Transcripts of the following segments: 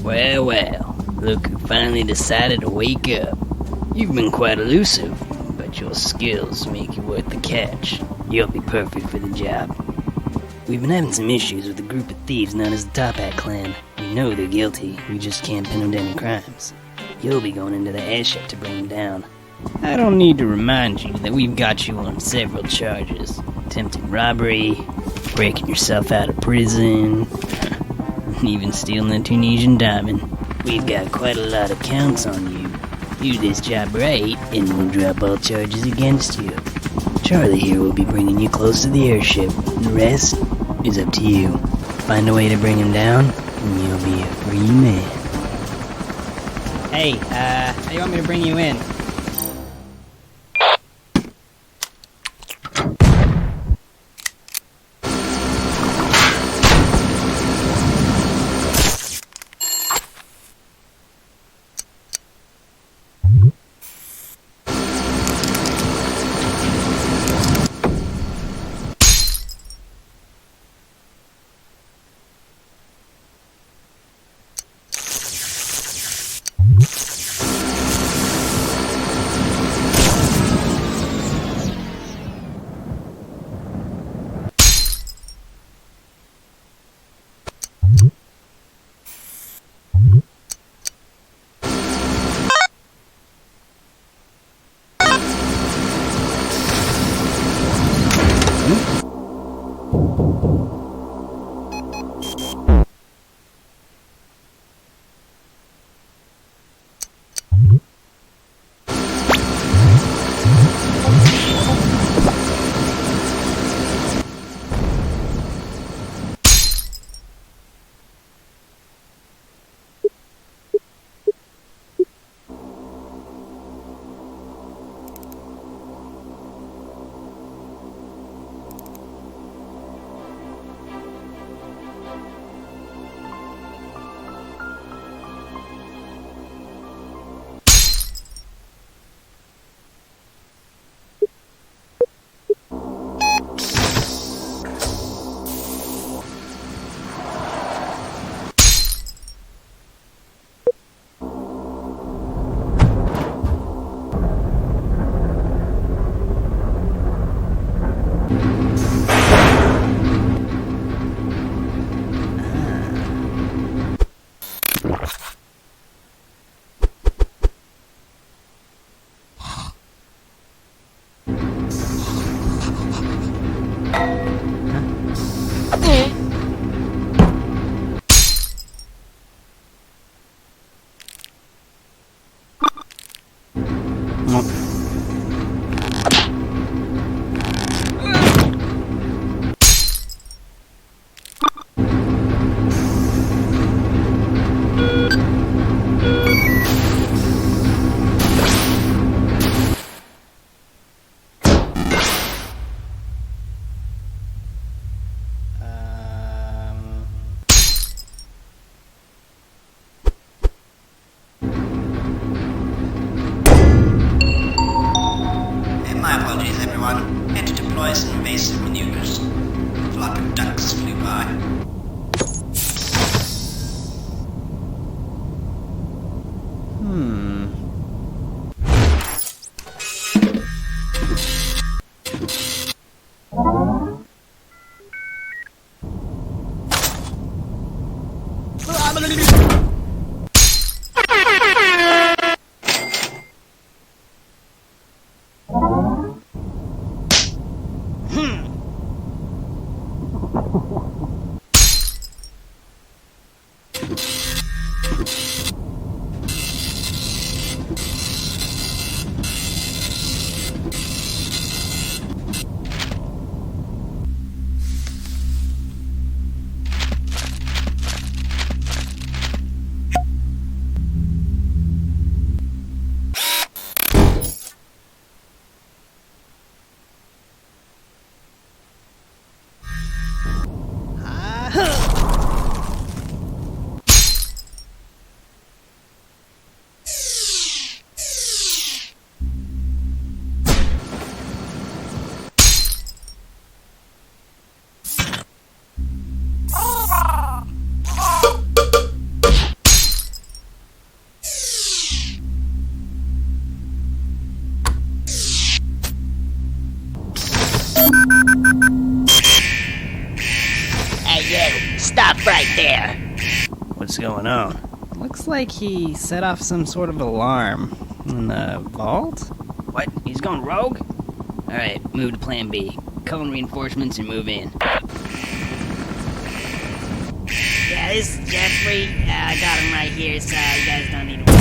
Well, well, look who finally decided to wake up. You've been quite elusive, but your skills make you worth the catch. You'll be perfect for the job. We've been having some issues with a group of thieves known as the Top Hat Clan. We know they're guilty, we just can't pin them to any crimes. You'll be going into the airship to bring them down. I don't need to remind you that we've got you on several charges. Attempted robbery, breaking yourself out of prison, even stealing a Tunisian diamond. We've got quite a lot of counts on you. Do this job right, and we'll drop all charges against you. Charlie here will be bringing you close to the airship. The rest is up to you. Find a way to bring him down, and you'll be a free man. Hey, how do you want me to bring you in? My apologies, everyone. Had to deploy some invasive maneuvers. A flock of ducks flew by. right there! What's going on? Looks like he set off some sort of alarm in the vault? What? He's gone rogue? Alright, move to plan B. Call in reinforcements and move in. Yeah, this is Jeffrey. I got him right here, so you guys don't need to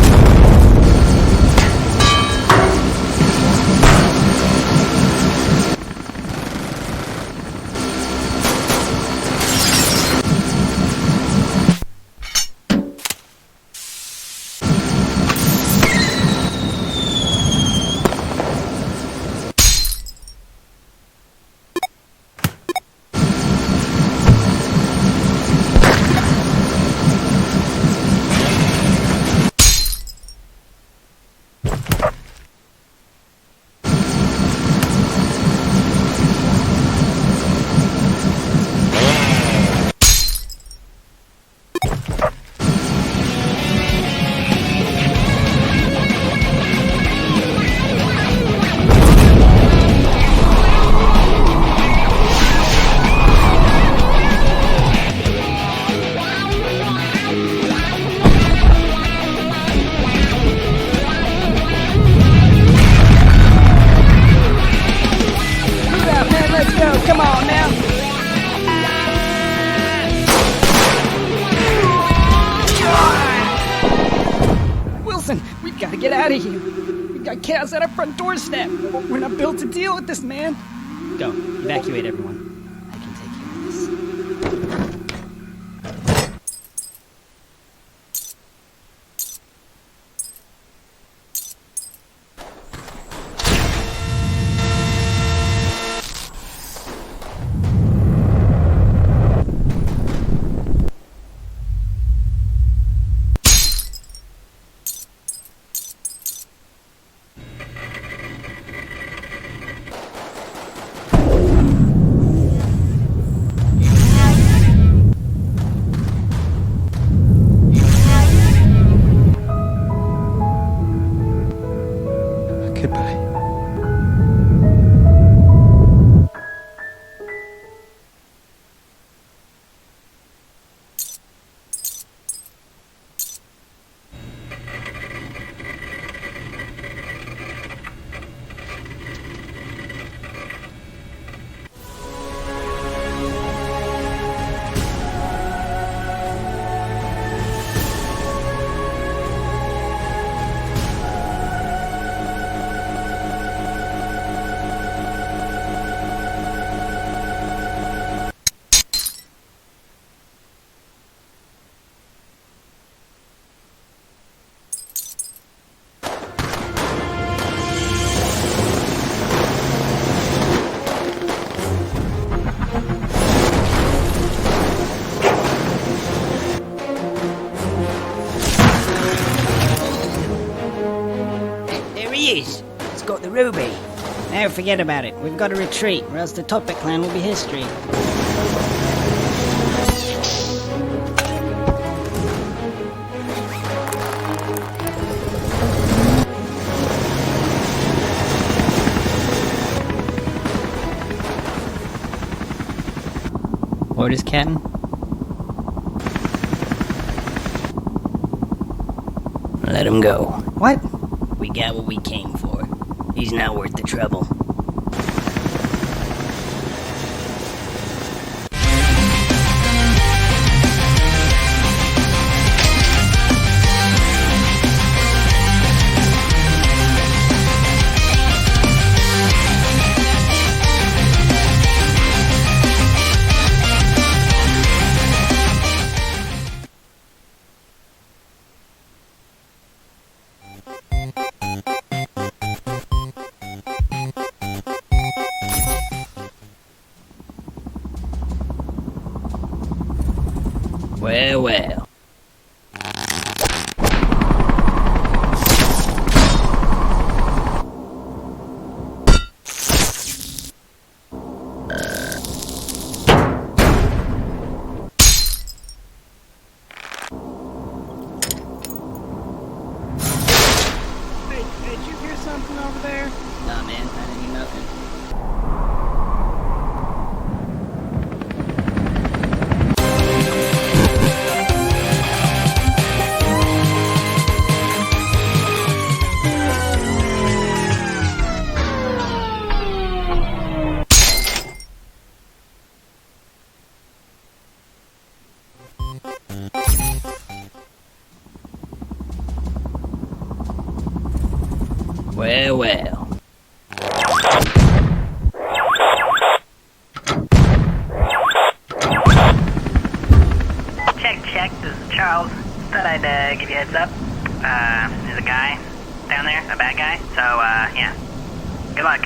get out of here. We got chaos at our front doorstep. We're not built to deal with this, man. Go, evacuate everyone. I can take care of this. It's got the ruby. Now forget about it. We've got to retreat, or else the Topic clan will be history. Orders, Captain? Let him go. What? We got what we came for. He's not worth the trouble. Well, well. Hey, did you hear something over there? Nah, man, I didn't hear nothing. Well, well. Check, this is Charles. Thought I'd give you a heads up. There's a guy down there, a bad guy. So, yeah. Good luck.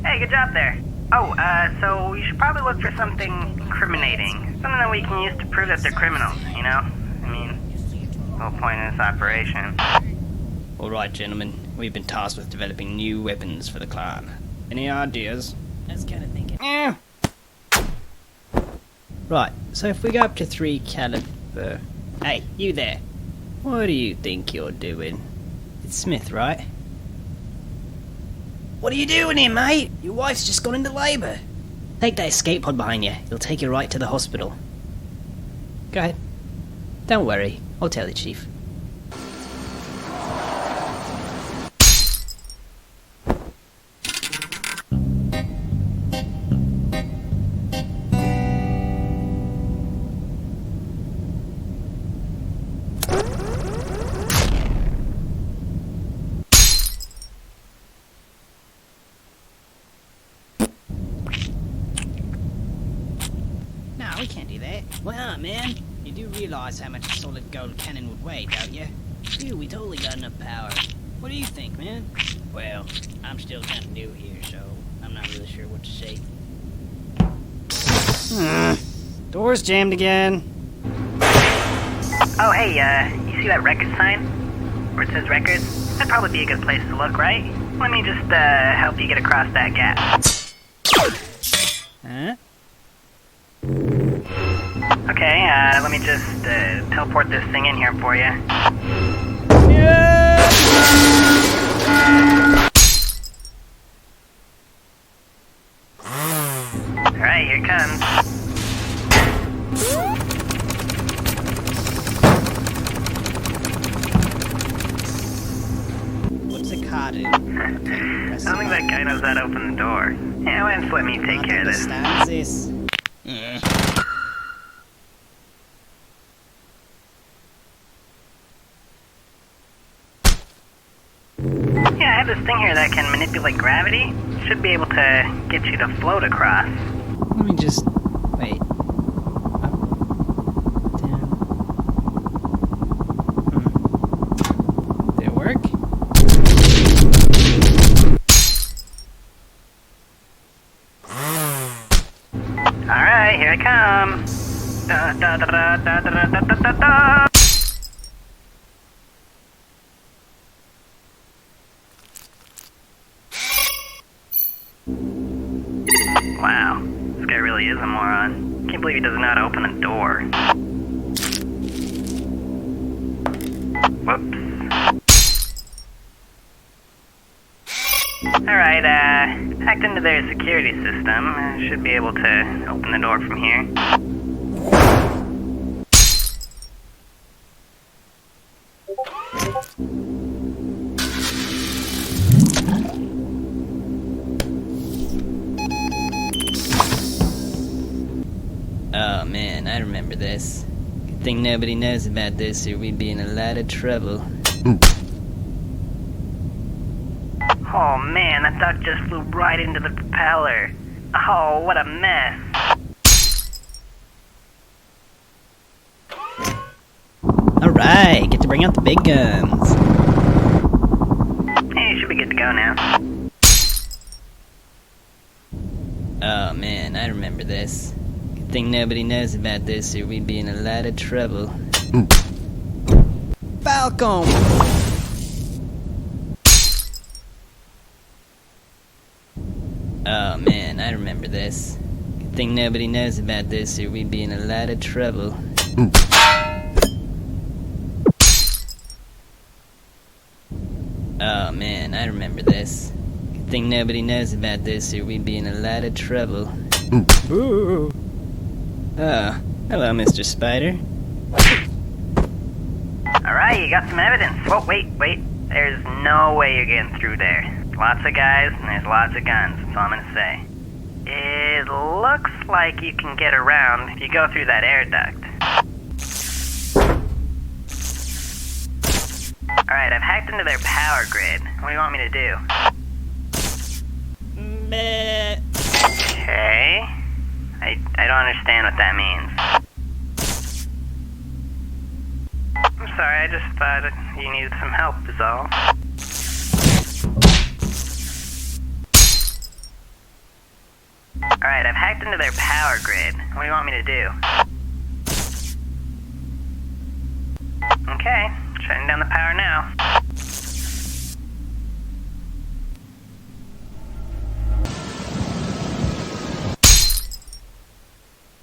Hey, good job there. Oh, so you should probably look for something incriminating. Something that we can use to prove that they're criminals, you know? I mean, the whole point of this operation. Alright, gentlemen. We've been tasked with developing new weapons for the clan. Any ideas? I was kind of thinking. Right, so if we go up to 3 caliber... Hey, you there. What do you think you're doing? It's Smith, right? What are you doing here, mate? Your wife's just gone into labour. Take that escape pod behind you. It'll take you right to the hospital. Go ahead. Don't worry. I'll tell the chief. No, we can't do that. Why not, man? You do realise how much a solid gold cannon would weigh, don't you? Dude, we totally got enough power. What do you think, man? Well, I'm still kind of new here, so I'm not really sure what to say. Door's jammed again. Oh, hey, you see that record sign? Where it says records? That'd probably be a good place to look, right? Let me just, help you get across that gap. Huh? Okay, let me just, teleport this thing in here for you. Alright, here it comes. What's the card do? I don't think that guy knows how to open the door. Yeah, why don't you let me take care of this? Understands this. Yeah, I have this thing here that can manipulate gravity. Should be able to get you to float across. Let me just... wait. Up, down. Did it work? Alright, here I come. Da, da, da, da, da, da, da, da, da, da. Wow, this guy really is a moron. Can't believe he doesn't know how to open a door. Whoops. Alright, hacked into their security system. Should be able to open the door from here. Oh man, I remember this. Good thing nobody knows about this or we'd be in a lot of trouble. Oh man, that duck just flew right into the propeller. Oh, what a mess. Alright, get to bring out the big guns. Hey, you should be good to go now. Oh man, I remember this. Good thing nobody knows about this or we'd be in a lot of trouble. Falcon! Oh man, I remember this. Good thing nobody knows about this or we'd be in a lot of trouble. Oh man, I remember this. Good thing nobody knows about this or we'd be in a lot of trouble. Ooh. Oh, hello Mr. Spider. Alright, you got some evidence. Whoa, wait. There's no way you're getting through there. Lots of guys, and there's lots of guns, that's all I'm gonna say. It looks like you can get around if you go through that air duct. Alright, I've hacked into their power grid. What do you want me to do? Okay. I don't understand what that means. I'm sorry, I just thought you needed some help, is all. Alright, I've hacked into their power grid. What do you want me to do? Okay, shutting down the power now.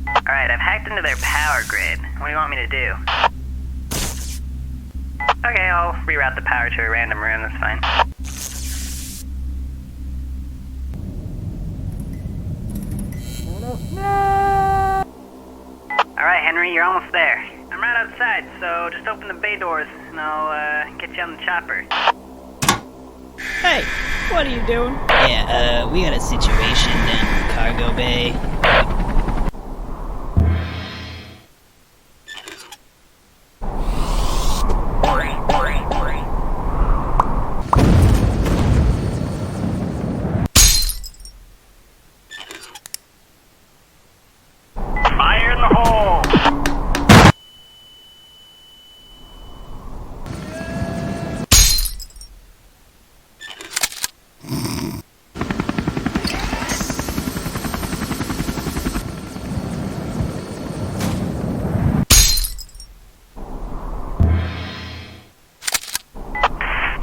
Alright, I've hacked into their power grid. What do you want me to do? Okay, I'll reroute the power to a random room, that's fine. Alright, Henry, you're almost there. I'm right outside, so just open the bay doors and I'll get you on the chopper. Hey, what are you doing? Yeah, we got a situation down in the cargo bay. Fire in the hole!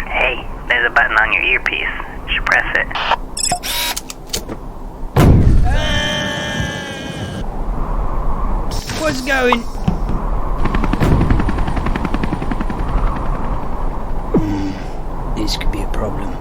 Hey, there's a button on your earpiece. You should press it. What's going? This could be a problem.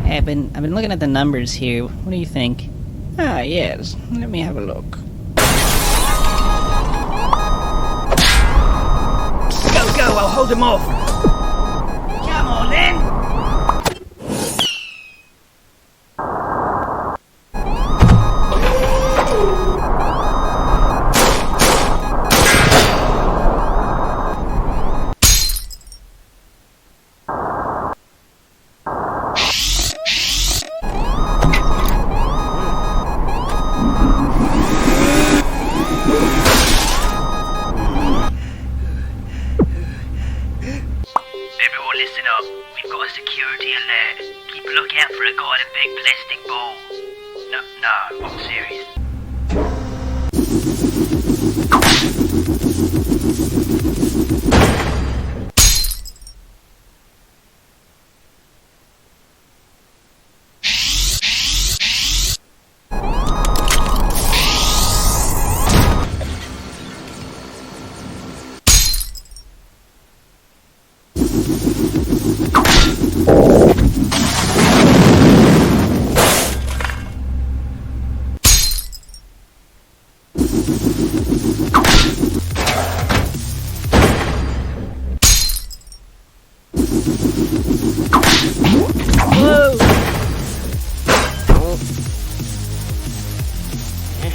Hey, I've been looking at the numbers here. What do you think? Ah, yes. Let me have a look. Go! I'll hold him off. Come on, then! Everyone listen up. We've got a security alert. Keep a lookout for a guy in a big plastic ball. No, I'm serious.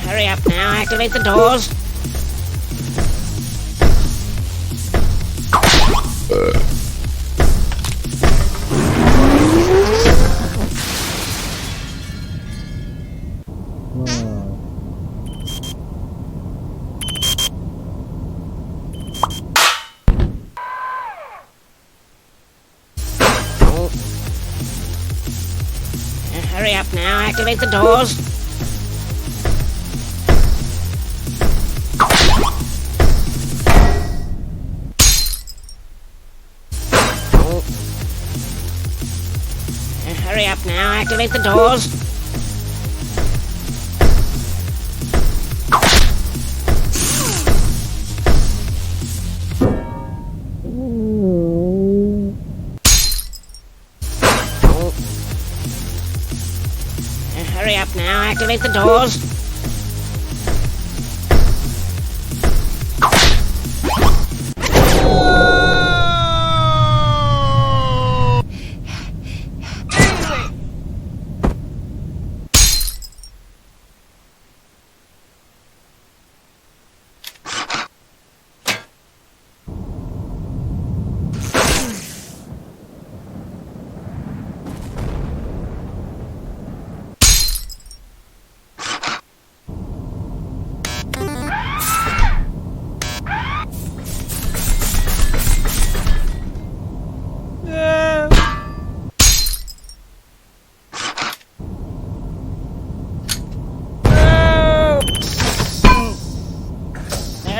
Hurry up now, activate the doors. Hurry up now, activate the doors. Hurry up now, activate the doors. Hurry up now, activate the doors.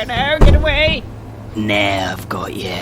No, get away! Now I've got you.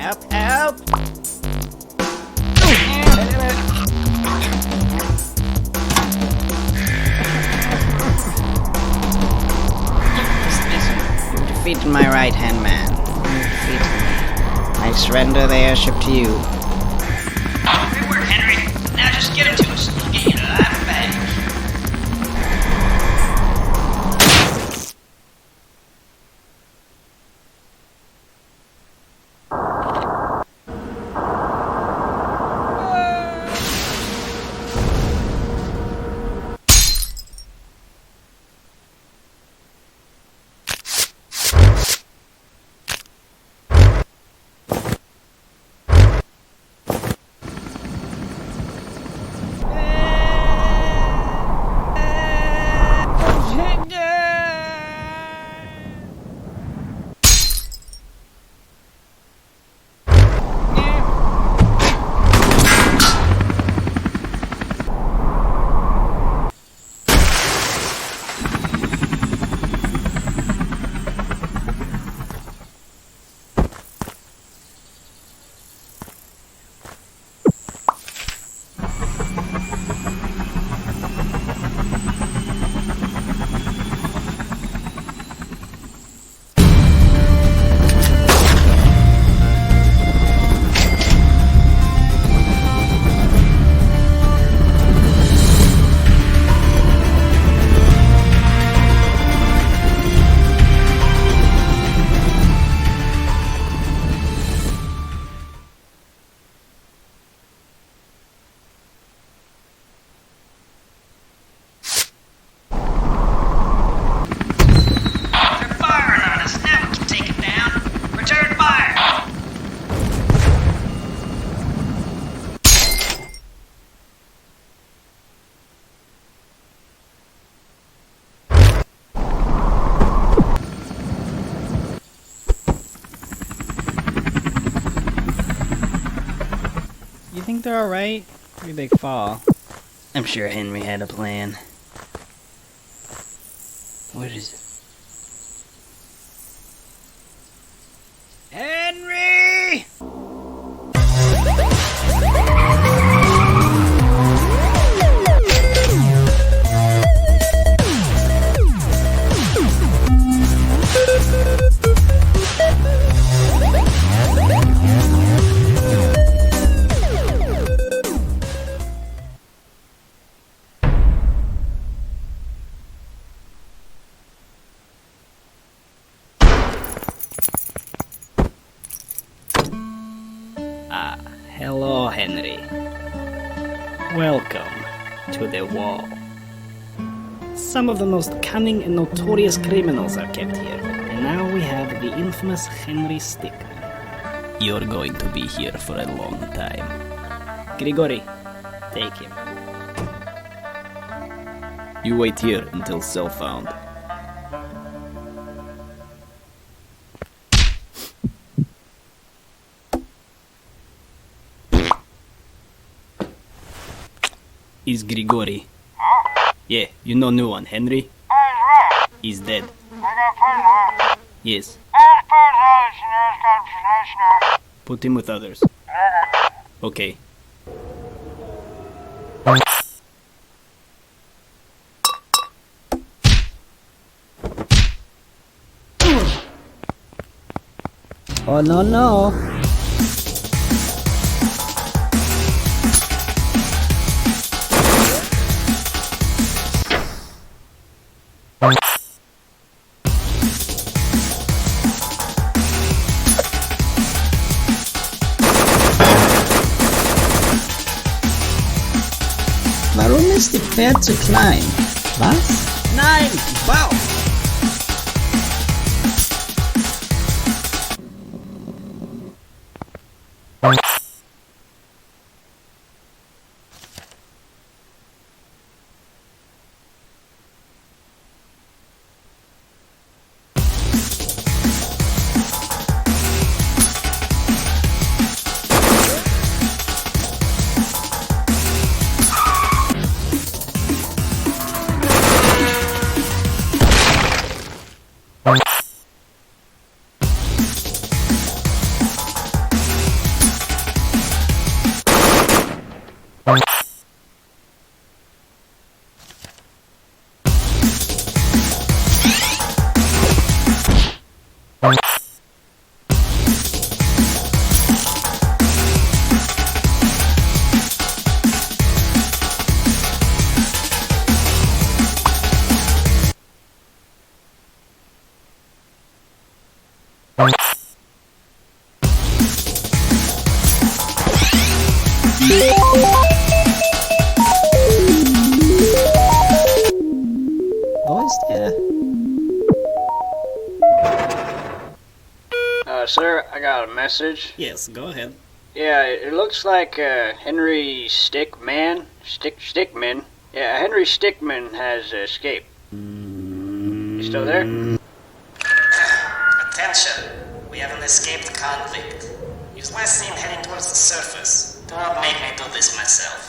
Help, help! You've defeated my right-hand man. You've defeated me. I surrender the airship to you. Good work, Henry. Now just give it to us. We'll get you to life back. You think they're alright? Pretty big fall. I'm sure Henry had a plan. What is it? Henry! Hello, Henry. Welcome to the wall. Some of the most cunning and notorious criminals are kept here, and now we have the infamous Henry Stickman. You're going to be here for a long time. Grigori, take him. You wait here until cell found. Is Grigori. Yeah, you know new one, Henry? He's dead. Yes. Put him with others. Okay. Oh no. Warum ist die Pferd zu klein? Was? Nein! Wow! Boys, yeah. Sir, I got a message. Yes, go ahead. Yeah, it looks like Henry Stickman. Yeah, Henry Stickman has escaped. You still there? Attention! We have an escaped convict. He was last seen heading towards the surface. Do not make me do this myself.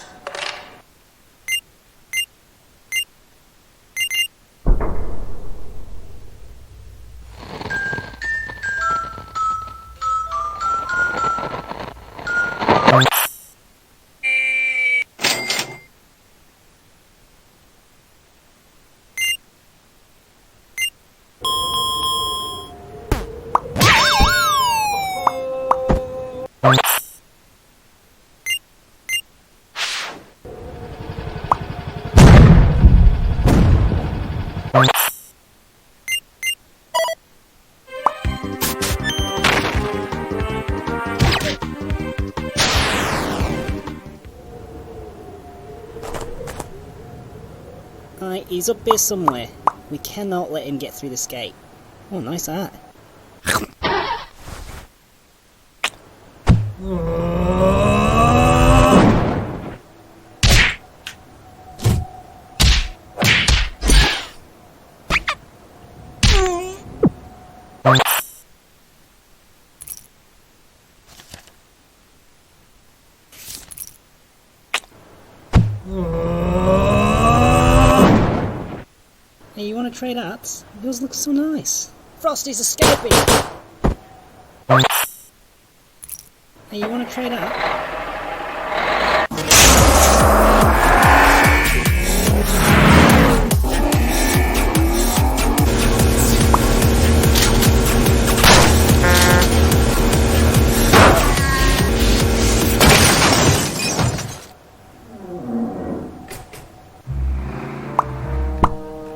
Alright, he's up here somewhere. We cannot let him get through this gate. Oh, nice art. Hey, you want to trade arts? Yours looks so nice. Frosty's escaping! Hey, you want to trade art?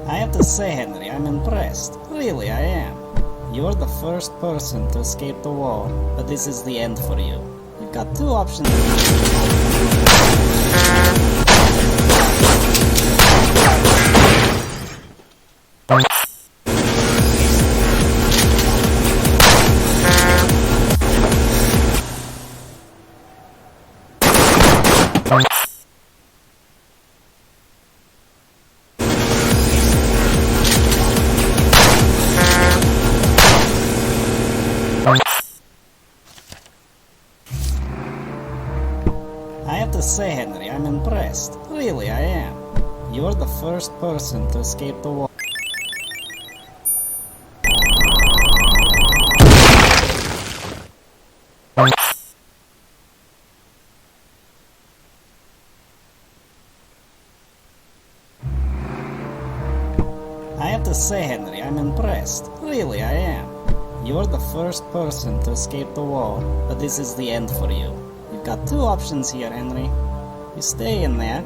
I have to say, Henry, I'm impressed. Really, I am. You're the first person to escape the war, but this is the end for you. You've got two options. I have to say, Henry, I'm impressed. Really, I am. You're the first person to escape the war. I have to say, Henry, I'm impressed. Really, I am. You're the first person to escape the war, but this is the end for you. You've got two options here, Henry. You stay in there.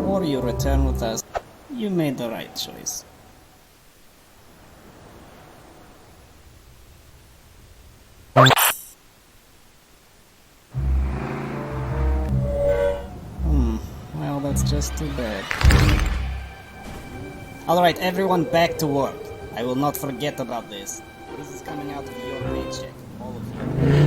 Or you return with us. You made the right choice. Well, that's just too bad. Alright, everyone back to work. I will not forget about this. This is coming out of your paycheck, all of you.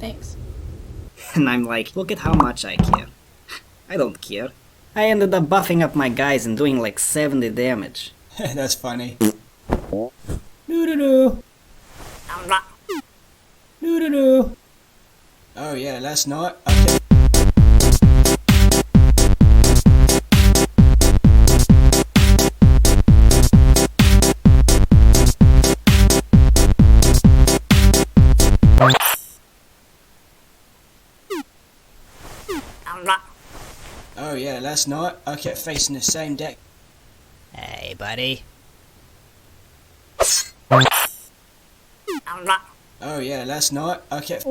Thanks. And I'm like, look at how much I care. I don't care. I ended up buffing up my guys and doing like 70 damage. That's funny. Doo-doo-doo. Doo-doo-doo. Oh yeah, last night. Okay. Oh yeah, last night I kept facing the same deck. Hey, buddy. Oh yeah, last night I kept.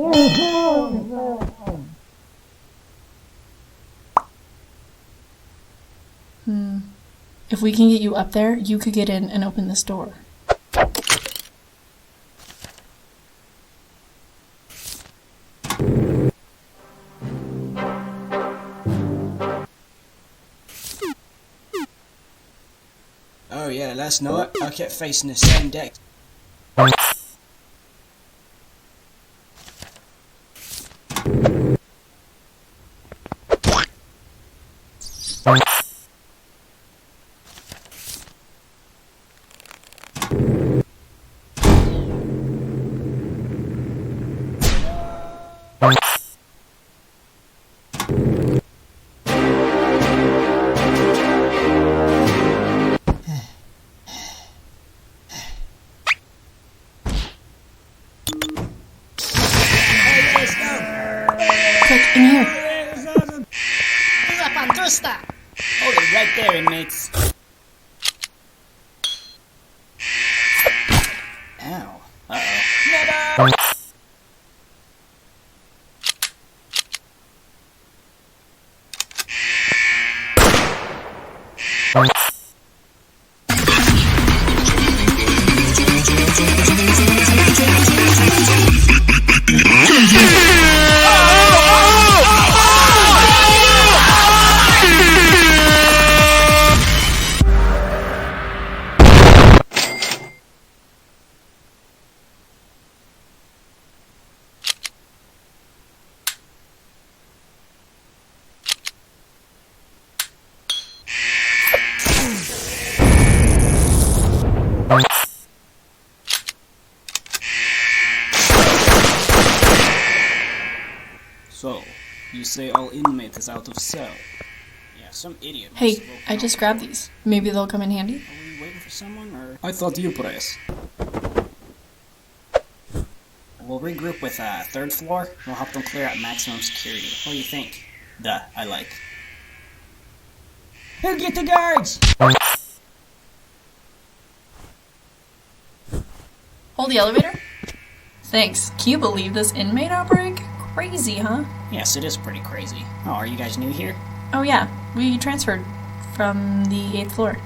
If we can get you up there, you could get in and open this door. Oh yeah, last night I kept facing the same deck. Quick, in here. Hold it right there, inmates. Ow. Uh-oh. So, you say all inmates is out of cell? Yeah, some idiot. Hey, I just grabbed these. Maybe they'll come in handy. Are we waiting for someone, or...? I thought you press. We'll regroup with third floor. We'll help them clear out maximum security. What do you think? Duh, I like. Who get the guards? Hold the elevator. Thanks. Can you believe this inmate outbreak? Crazy, huh? Yes, it is pretty crazy. Oh, are you guys new here? Oh yeah, we transferred from the 8th floor.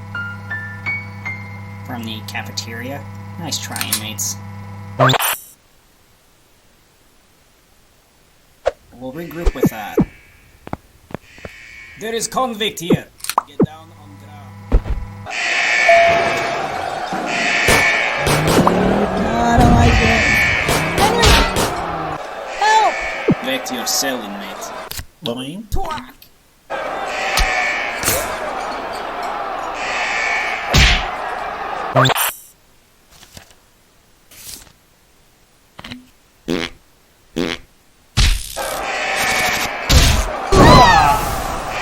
From the cafeteria? Nice try, inmates. We'll regroup with There is convict here! Get down on ground. I don't like it. Back to your cell, inmate. Twat.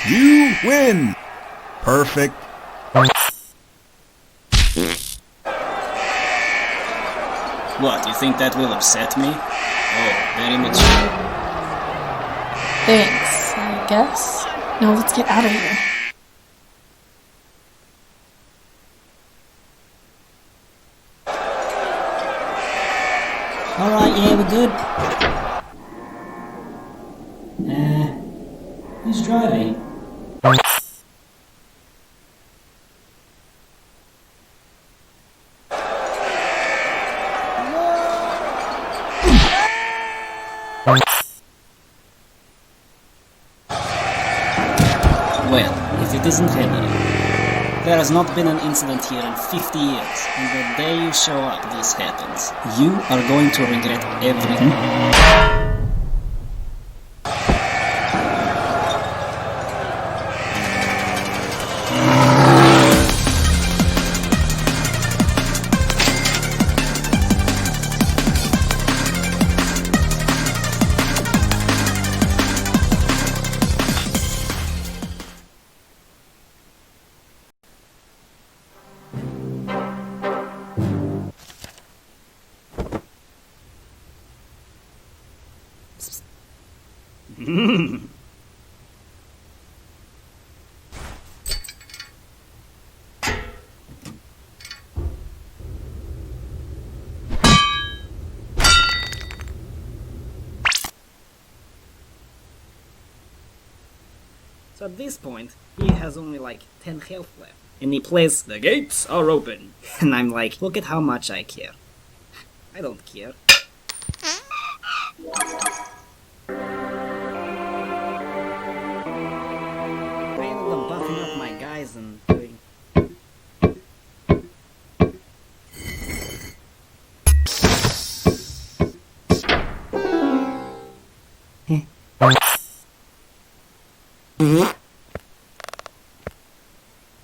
You win! Perfect. What, you think that will upset me? Oh, very much. Thanks, I guess. Now let's get out of here. Alright, yeah, we're good. Who's driving? Well, if it isn't Henry. There has not been an incident here in 50 years, and the day you show up this happens. You are going to regret everything. So at this point, he has only like 10 health left. And he plays, "The gates are open." And I'm like, look at how much I care. I don't care. I ended up buffing up my guys and doing...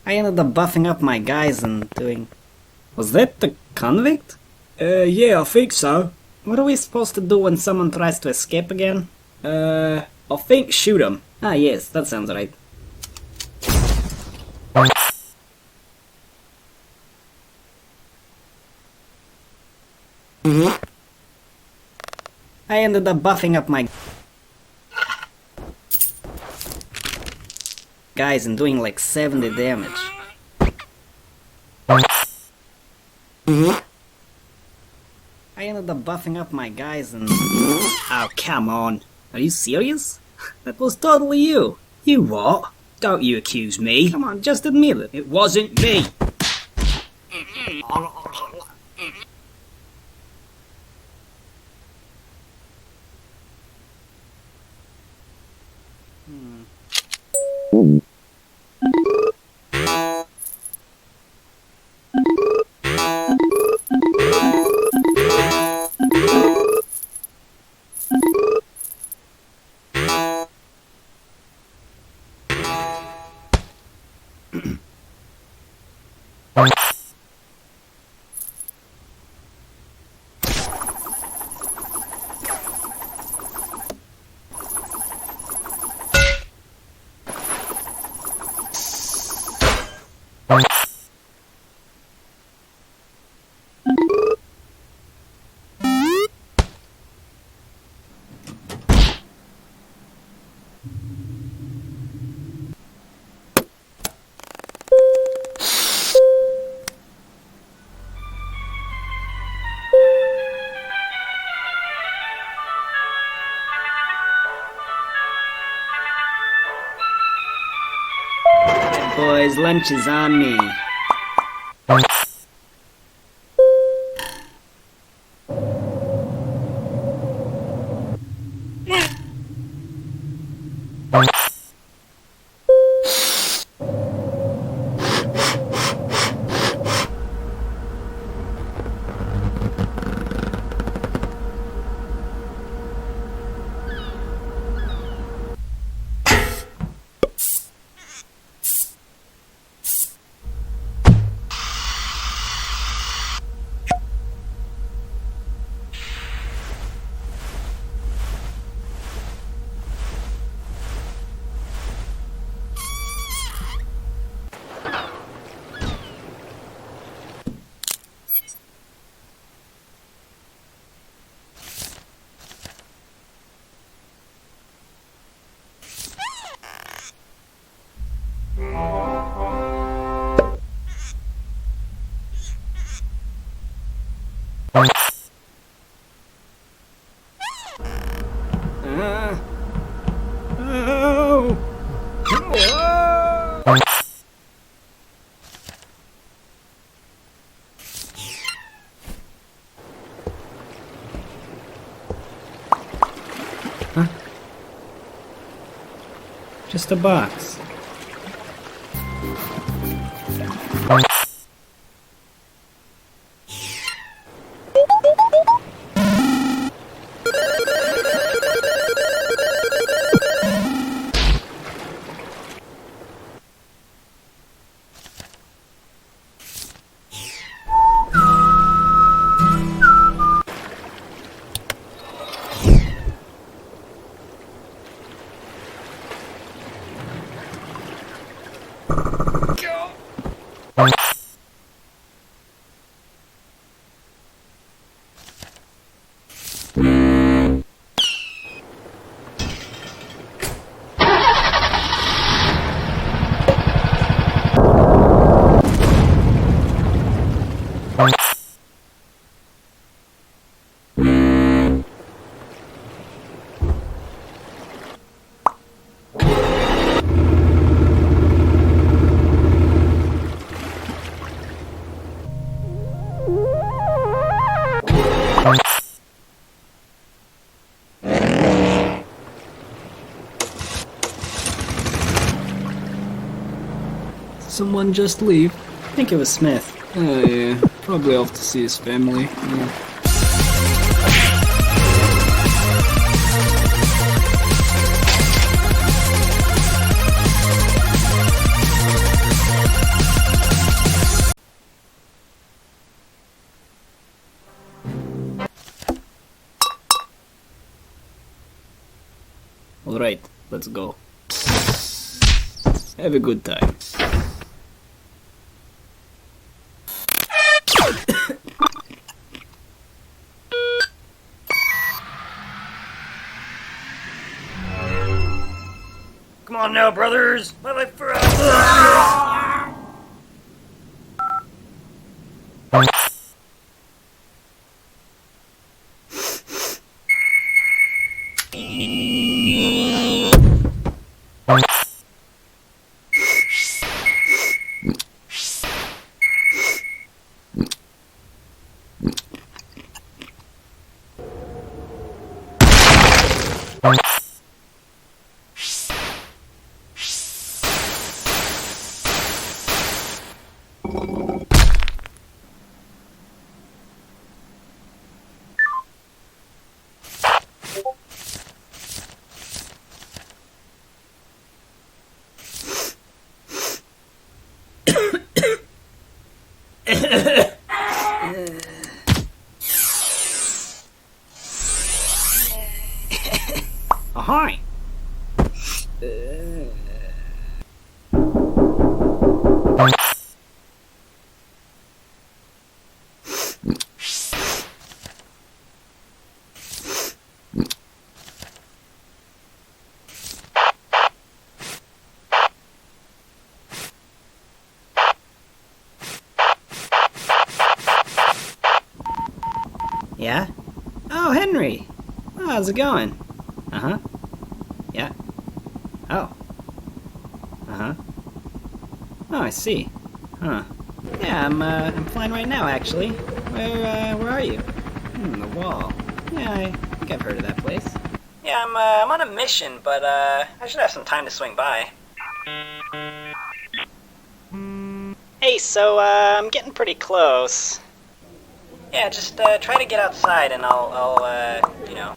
I ended up buffing up my guys and doing... Was that the convict? Yeah, I think so. What are we supposed to do when someone tries to escape again? I think shoot him. Ah, yes, that sounds right. I ended up buffing up my guys and doing like 70 damage. I ended up buffing up my guys and... Oh, come on. Are you serious? That was totally you. You what? Don't you accuse me. Come on, just admit it. It wasn't me. Boys, lunch is on me. Just a box. Someone just leave? I think it was Smith. Oh yeah, probably off to see his family. Yeah. Alright, let's go. Have a good time. Come on now, brothers! My life for us! Ahoy! Yeah? Oh, Henry! Oh, how's it going? Uh-huh. Yeah. Oh. Uh-huh. Oh, I see. Huh. Yeah, I'm flying right now, actually. Where are you? The wall. Yeah, I think I've heard of that place. Yeah, I'm on a mission, but, I should have some time to swing by. Hey, so, I'm getting pretty close. Yeah, just, try to get outside and I'll, you know.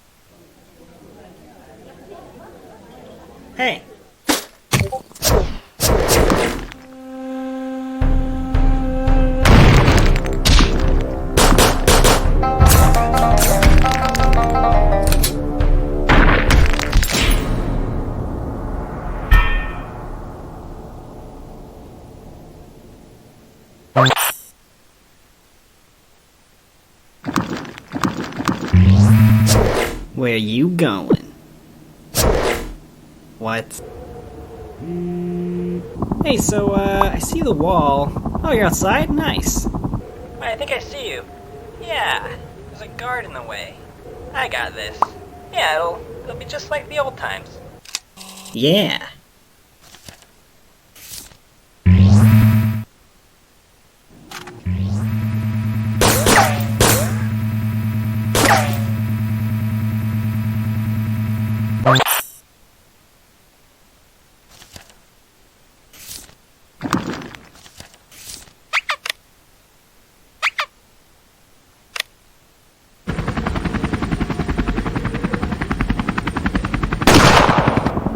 Hey. Where you going? What? Hey, so, I see the wall. Oh, you're outside? Nice. I think I see you. Yeah, there's a guard in the way. I got this. Yeah, it'll be just like the old times. Yeah.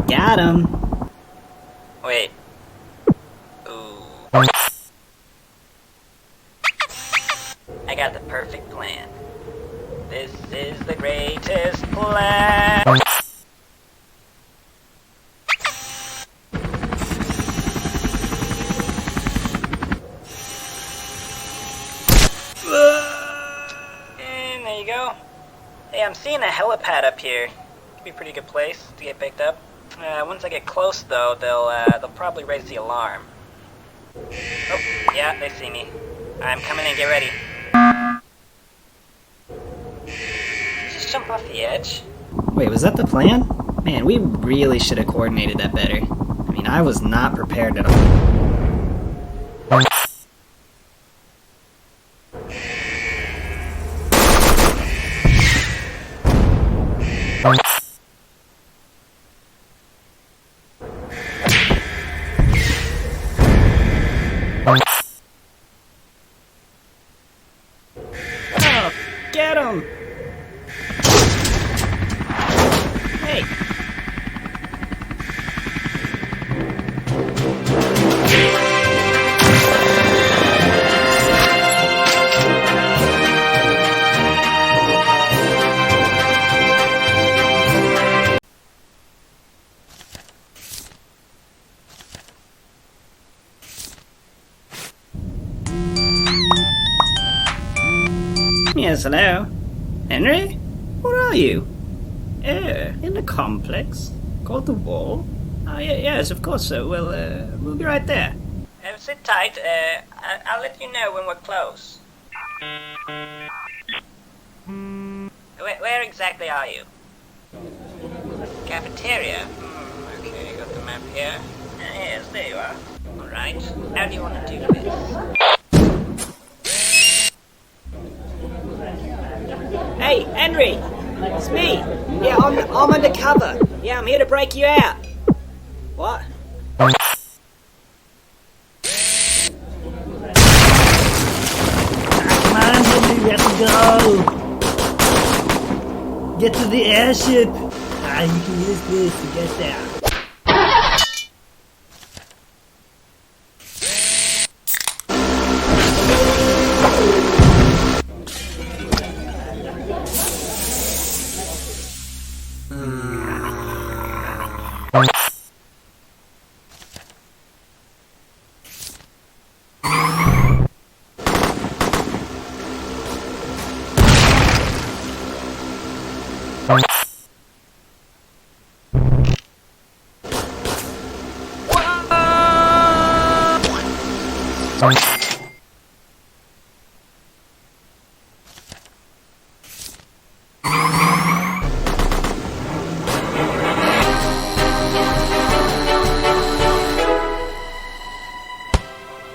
Got him. Wait. Ooh. I got the perfect plan. This is the greatest plan. And there you go. Hey, I'm seeing a helipad up here. Could be a pretty good place to get picked up. Once I get close, though, they'll probably raise the alarm. Oh, yeah, they see me. I'm coming in, get ready. Just jump off the edge. Wait, was that the plan? Man, we really should have coordinated that better. I mean, I was not prepared at all. Get him! Hey! Yes, hello? Henry? Where are you? In the complex? Called the Wall? Oh, yes, of course, sir. We'll be right there. Sit tight. I'll let you know when we're close. Where exactly are you? Cafeteria? Okay, got the map here. Yes, there you are. Alright. How do you want to do this? Hey, Henry! It's me! Yeah, I'm undercover. Yeah, I'm here to break you out. What? Come on, Henry, we have to go! Get to the airship! You can use this to get there.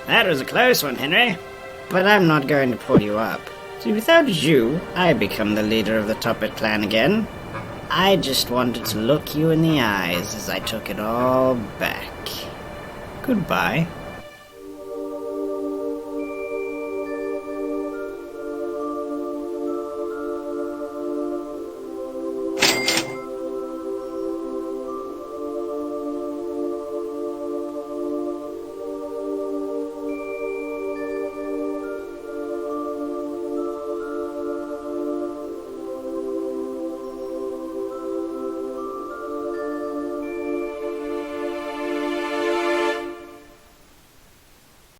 That was a close one, Henry. But I'm not going to pull you up. See, without you, I become the leader of the Tuppet clan again. I just wanted to look you in the eyes as I took it all back. Goodbye.